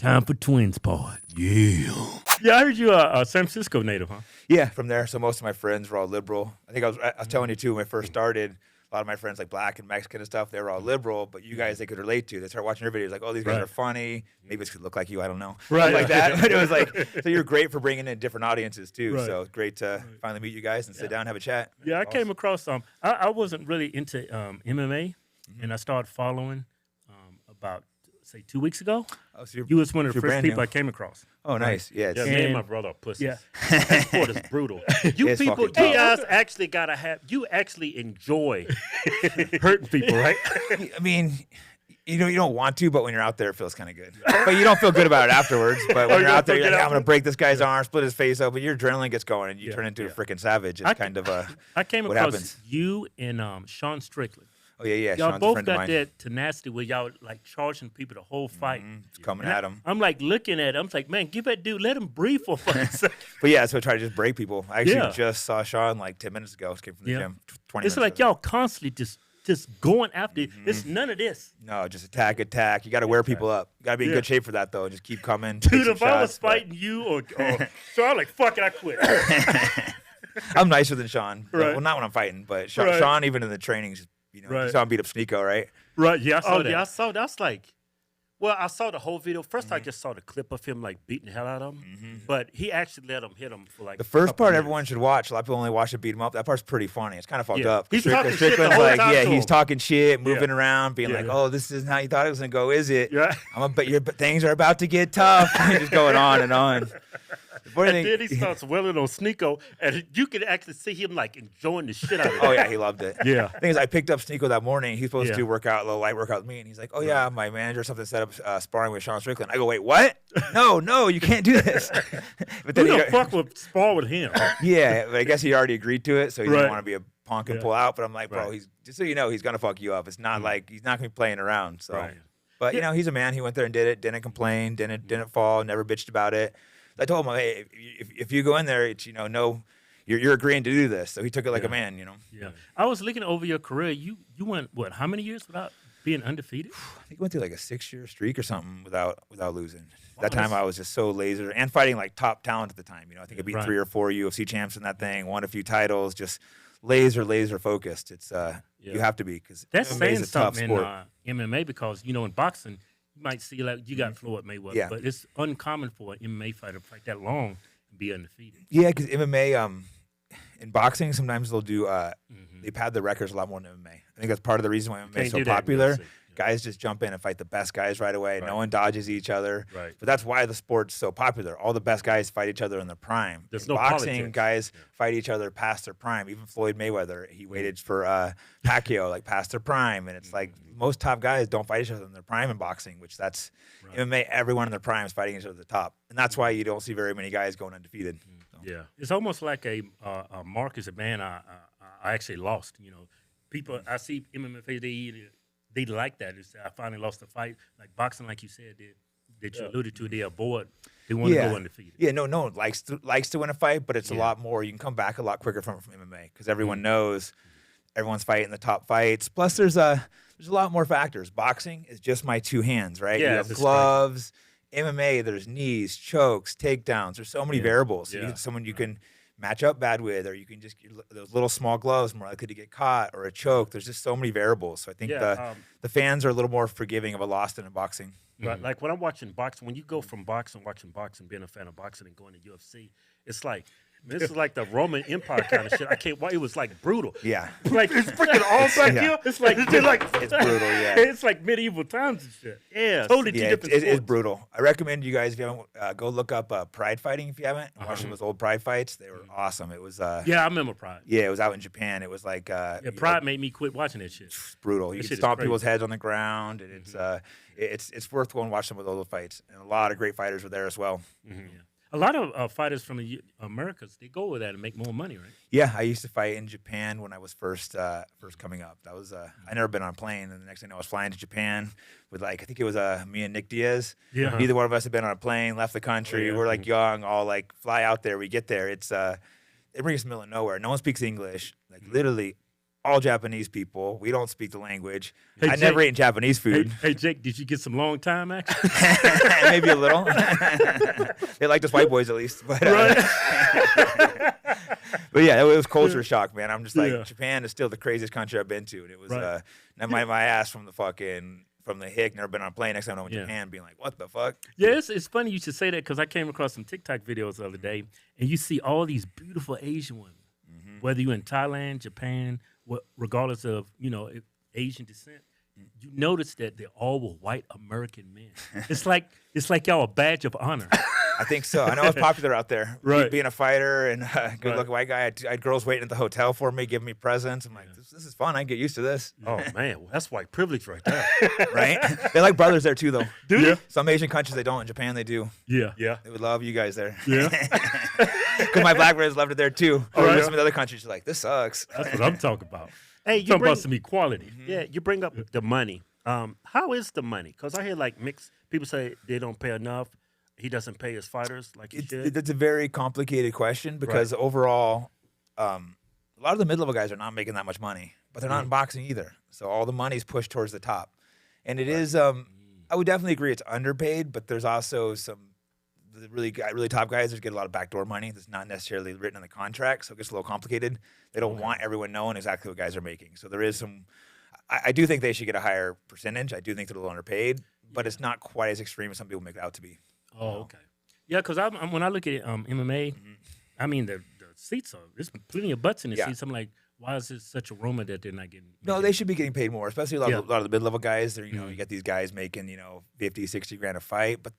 Time for Twins Pod. Yeah. Yeah, I heard you a San Francisco native, huh? Yeah, from there. So most of my friends were all liberal. I think I was telling you too when I first started. A lot of my friends, like black and Mexican and stuff, they were all liberal, but you guys they could relate to. They started watching your videos, like, oh, these guys are funny. Maybe this could look like you, I don't know. Right. Like that. But it was like, so you're great for bringing in different audiences too. Right. So it's great to finally meet you guys and sit down and have a chat. Yeah, I came across I wasn't really into MMA, and I started following about, say, 2 weeks ago. Oh, so You was one of the you're first brand people new. I came across. Oh, nice. Yeah. Yeah, It's, me and my brother are pussies. Yeah. That sport is brutal. You It's people, you fucking tough. guys actually gotta have. You actually enjoy hurting people, right? I mean, you don't want to, but when you're out there, it feels kind of good. But you don't feel good about it afterwards. But when you're out there, you're like, I'm going to break this guy's arm, split his face open. Your adrenaline gets going, and you turn into a freaking savage. It's kind of I came what across happens. you and Sean Strickland. Oh, yeah. Y'all Sean's a both friend of got mine. that tenacity where y'all like charging people the whole fight. It's coming And at him. I'm like looking at him. I'm like, man, give that dude, let him breathe for a fucking second. But yeah, so I try to just break people. I actually Yeah. just saw Sean like 10 minutes ago. Came from the gym. 20 It's minutes like ago. y'all constantly just going after it. It's none of this. No, just attack. You got to wear people up. You got to be in good shape for that, though. Just keep coming. take Dude, some if I was shots, but- fighting you or so I'm like, fuck it, I quit. I'm nicer than Sean. Right. Well, not when I'm fighting, but Sean, Right. Sean even in the trainings, you Right. saw him beat up Sneako, right? Right, yeah, I saw Oh that. yeah, I saw. That's like. Well, I saw the whole video. First, I just saw the clip of him like beating the hell out of him, but he actually let him hit him for like The first couple part minutes. everyone should watch. A lot of people only watch it beat him up. That part's pretty funny. It's kind of fucked Yeah. up. He's talking shit the Strickland's whole like, time yeah, to he's him. talking shit, moving around, being Yeah. like, oh, this isn't how you thought it was gonna go, is it? Yeah. But things are about to get tough. Just going on and on. The funny And thing- then he starts wailing on Sneako, and you can actually see him like enjoying the shit out of it. Oh yeah, he loved it. Yeah. The thing is, I picked up Sneako that morning. He's supposed Yeah. to work out a little light workout with me, and he's like, "Oh yeah, my manager or something set up sparring with Sean Strickland." I go, "Wait, what? No, you can't do this." But Who then the he, fuck would spar with him? yeah, but I guess he already agreed to it, so he Right. didn't want to be a punk and Yeah. pull out. But I'm like, bro, Right. he's just so you know, he's gonna fuck you up. It's not like he's not gonna be playing around. So, Right. but you know, he's a man. He went there and did it. Didn't complain. Didn't fall. Never bitched about it. I told him, hey, if you go in there, it's no, you're agreeing to do this. So he took it like a man, Yeah. I was looking over your career. You went, what, how many years without being undefeated? I think he went through like a 6-year streak or something without losing. That time I was just so laser and fighting like top talent at the time. I think I beat Right. 3 or 4 UFC champs in that thing, won a few titles, just laser focused. It's you have to be because That's MMA saying is a tough something sport. in MMA because, in boxing, you might see like you got Floyd Mayweather, Yeah. but it's uncommon for an MMA fighter to fight that long and be undefeated. Yeah, because MMA in boxing sometimes they'll do they pad the records a lot more than MMA. I think that's part of the reason why MMA is Can't so do that in popular. UFC. Guys just jump in and fight the best guys right away. No one dodges each other. Right. But that's why the sport's so popular. All the best guys fight each other in their prime. There's in no boxing, politics. guys fight each other past their prime. Even Floyd Mayweather, he waited for Pacquiao like past their prime. And it's like most top guys don't fight each other in their prime in boxing, which that's MMA. Everyone in their prime is fighting each other at the top, and that's why you don't see very many guys going undefeated. So. Yeah, it's almost like a mark as a man. I actually lost. People I see MMA fighters, they like that. It's, I finally lost the fight. Like boxing, like you said, that you alluded to, they're bored. They want to go undefeated. Yeah, no one likes to win a fight, but it's a lot more. You can come back a lot quicker from MMA because everyone knows everyone's fighting the top fights. Plus, there's a lot more factors. Boxing is just my 2 hands, right? Yeah, you have it's a gloves. MMA, there's knees, chokes, takedowns. There's so many variables. So Yeah. someone you can match up bad with, or you can just those little small gloves more likely to get caught, or a choke. There's just so many variables. So I think the fans are a little more forgiving of a loss than in boxing. Right. Like when I'm watching boxing, when you go from watching boxing, being a fan of boxing, and going to UFC, it's like this is like the Roman Empire kind of shit. I can't. Why it was like brutal. Yeah. Like it's freaking all back here. It's like it's brutal, yeah. It's like medieval times and shit. Yeah, totally two Yeah, different. it is sports. brutal. I recommend you guys if you haven't go look up Pride Fighting if you haven't. Watch those old Pride fights. They were awesome. It was Yeah, I remember Pride. yeah, it was out in Japan. It was like Yeah, Pride made me quit watching that shit. brutal. You That can shit is stomp crazy. people's heads on the ground, and it's worth going and watch some of those fights. And a lot of great fighters were there as well. Yeah. A lot of fighters from the Americas, they go over there to make more money, right? Yeah, I used to fight in Japan when I was first coming up. That was I never been on a plane, and the next thing I was flying to Japan with I think it was me and Nick Diaz. Yeah. Neither one of us had been on a plane, left the country. We're like young, all like fly out there. We get there. It's it brings us in the middle of nowhere. No one speaks English. Like literally, all Japanese people. We don't speak the language. Hey, I never Jake. ate Japanese food. Hey, Jake, did you get some long time action? Maybe a little. They liked us white boys at least. But, but yeah, it was culture shock, man. I'm just like, Japan is still the craziest country I've been to. And it was my ass from the hick, never been on a plane. Next time I went to Japan, being like, what the fuck? Yeah, it's funny you should say that because I came across some TikTok videos the other day, and you see all these beautiful Asian women, whether you're in Thailand, Japan, regardless of, Asian descent, you notice that they're all with white American men. It's like y'all a badge of honor. I think so. I know it's popular out there. Right. Being a fighter and a good-looking white guy. I had girls waiting at the hotel for me, giving me presents. I'm like, this is fun. I can get used to this. Oh, man. Well, that's white privilege right there. Right? They like brothers there, too, though. Do you? Some Asian countries, they don't. In Japan, they do. Yeah. Yeah. They would love you guys there. Yeah. Because my black brothers loved it there, too. Oh, yeah? Some of the other countries are like, this sucks. That's what I'm talking about. Hey, you Talking bring, about some equality. yeah, you bring up the money. How is the money? Because I hear like mixed people say they don't pay enough. He doesn't pay his fighters like he should. It's a very complicated question because overall, a lot of the mid-level guys are not making that much money, but they're not in boxing either. So all the money's pushed towards the top. And it is, I would definitely agree it's underpaid, but there's also the really top guys that get a lot of backdoor money that's not necessarily written in the contract, so it gets a little complicated. They don't want everyone knowing exactly what guys are making. So there is some, I do think they should get a higher percentage. I do think they're a little underpaid, but it's not quite as extreme as some people make it out to be. Oh, okay. Yeah, because when I look at MMA, I mean, the seats there's plenty of butts in the seats. I'm like, why is this such a rumor that they're not getting? No, they should be getting paid more, especially a lot of the mid-level guys. They're, you get these guys making, 50, 60 grand a fight, but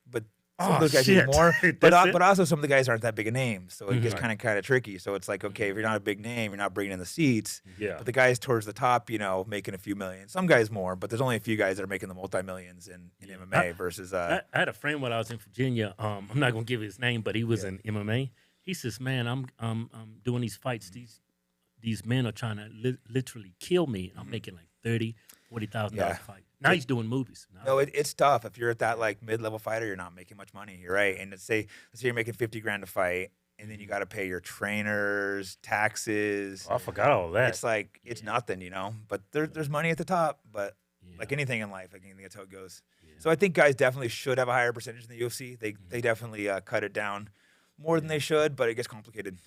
some of those guys need more. but also some of the guys aren't that big a name, so it gets kind of tricky. So it's like, okay, if you're not a big name, you're not bringing in the seats. Yeah. But the guys towards the top, making a few million. Some guys more, but there's only a few guys that are making the multi-millions in MMA versus. I had a friend when I was in Virginia. I'm not gonna give his name, but he was in MMA. He says, "Man, I'm doing these fights. These men are trying to literally kill me. I'm making like $30,000-$40,000 a fight. Now he's doing movies. No, it's tough. If you're at that like mid-level fighter, you're not making much money. You're right. And let's say you're making 50 grand a fight, and then you got to pay your trainers, taxes. Oh, I forgot all that. It's like it's nothing, But there's money at the top. But like anything in life, that's how it goes. Yeah. So I think guys definitely should have a higher percentage in the UFC. They definitely cut it down more than they should, but it gets complicated.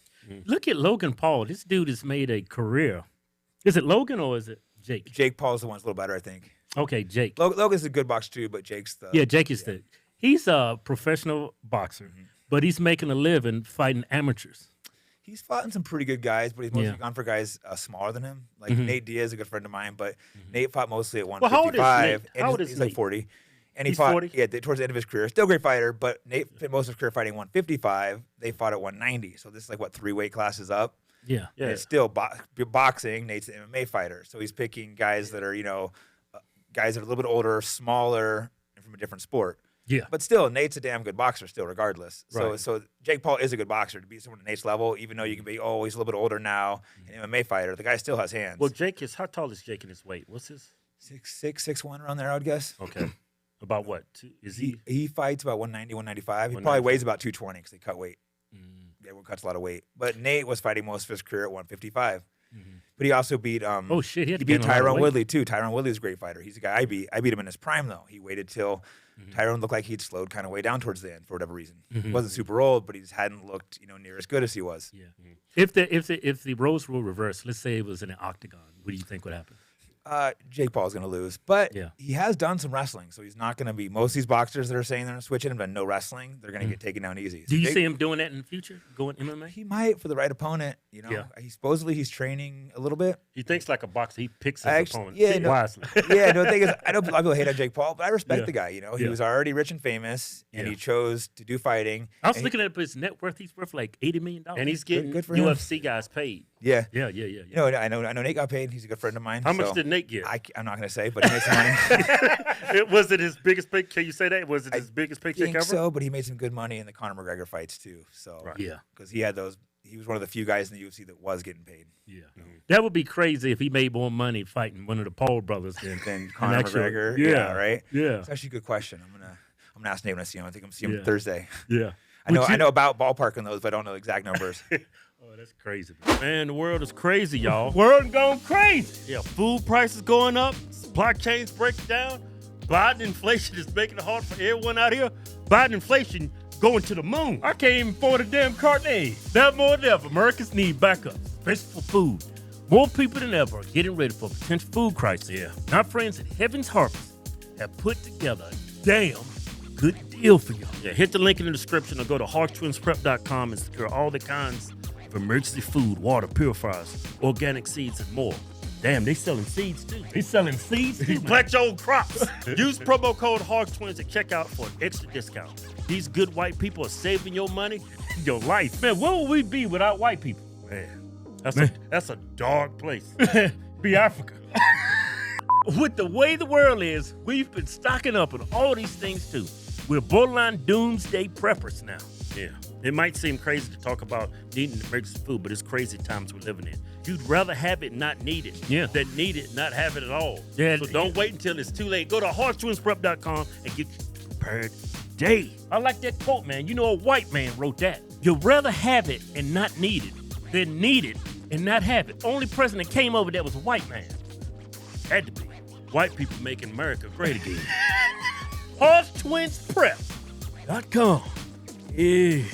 Look at Logan Paul. This dude has made a career. Is it Logan or is it Jake? Jake Paul's the one's a little better, I think. Okay, Jake. Logan's a good boxer too, but Jake's the... Yeah, Jake is the... He's a professional boxer, but he's making a living fighting amateurs. He's fought in some pretty good guys, but he's mostly gone for guys smaller than him. Like Nate Diaz is a good friend of mine, but Nate fought mostly at 155. Well, how old is Nate? And he's like 40. And he fought 40? Towards the end of his career. Still a great fighter, but Nate spent most of his career fighting 155. They fought at 190. So this is like, 3 weight classes up? Yeah. And it's still boxing. Nate's an MMA fighter. So he's picking guys that are, guys that are a little bit older, smaller, and from a different sport. Yeah. But still, Nate's a damn good boxer still, regardless. So Jake Paul is a good boxer to beat someone at Nate's level, even though you can be, he's a little bit older now, an MMA fighter. The guy still has hands. Well, how tall is Jake in his weight? What's his? 6'6", 6'1", around there, I would guess. Okay. About what? Is he? He fights about 190, 195. He probably weighs about 220 because they cut weight. Everyone cuts a lot of weight. But Nate was fighting most of his career at 155. But he also beat he beat Tyrone Woodley too. Tyrone Woodley's a great fighter. He's a guy I beat. I beat him in his prime though. He waited till Tyrone looked like he'd slowed kind of way down towards the end for whatever reason. He wasn't super old, but he just hadn't looked near as good as he was. Yeah. If the roles were reversed, let's say it was in an octagon, what do you think would happen? Jake Paul's going to lose, but he has done some wrestling, so he's not going to be. Most of these boxers that are saying they're going to switch it and done no wrestling, they're going to get taken down easy. Do you see him doing that in the future, going MMA? He might for the right opponent. He's training a little bit. He thinks like a boxer. He picks his opponent wisely. The thing is, I know a lot of people hate on Jake Paul, but I respect the guy. He was already rich and famous, and he chose to do fighting. I was looking at his net worth. He's worth like $80 million, and he's getting good for UFC guys paid. Yeah. I know Nate got paid. He's a good friend of mine. How much did Nate get? I'm not going to say, but he made some money. Was it his biggest pay? Can you say that? Was it his biggest paycheck ever? I think so, but he made some good money in the Conor McGregor fights too. So because he had those. He was one of the few guys in the UFC that was getting paid. Yeah, that would be crazy if he made more money fighting one of the Paul brothers than Conor McGregor. Yeah, right. Yeah, it's actually a good question. I'm gonna ask Nate when I see him. I think I'm seeing him Thursday. Yeah, I know about ballparking those, but I don't know exact numbers. Oh, that's crazy. Man, the world is crazy, y'all. World gone crazy. Yeah, food prices going up, supply chains breaking down. Biden inflation is making it hard for everyone out here. Biden inflation going to the moon. I can't even afford a damn carton of eggs. Now more than ever, Americans need backup, especially for food. More people than ever are getting ready for a potential food crisis. Yeah. Our friends at Heaven's Harvest have put together a damn good deal for y'all. Yeah, hit the link in the description or go to Hodgetwinsprep.com and secure all the kinds of emergency food, water, purifiers, organic seeds, and more. Damn, they selling seeds too. They selling seeds too. Plant your own crops. Use promo code HOGTWINS at checkout for an extra discount. These good white people are saving your money, your life. Man, where would we be without white people? Man, that's a dark place. Be Africa. With the way the world is, we've been stocking up on all these things too. We're borderline doomsday preppers now. Yeah, it might seem crazy to talk about needing emergency food, but it's crazy times we're living in. You'd rather have it not need it than need it not have it at all. Yeah, so don't wait until it's too late. Go to HodgetwinsPrep.com and get prepared today. I like that quote, man. You know, a white man wrote that. You'd rather have it and not need it than need it and not have it. Only person that came over that was a white man. Had to be. White people making America great again. HodgetwinsPrep.com. Yeah.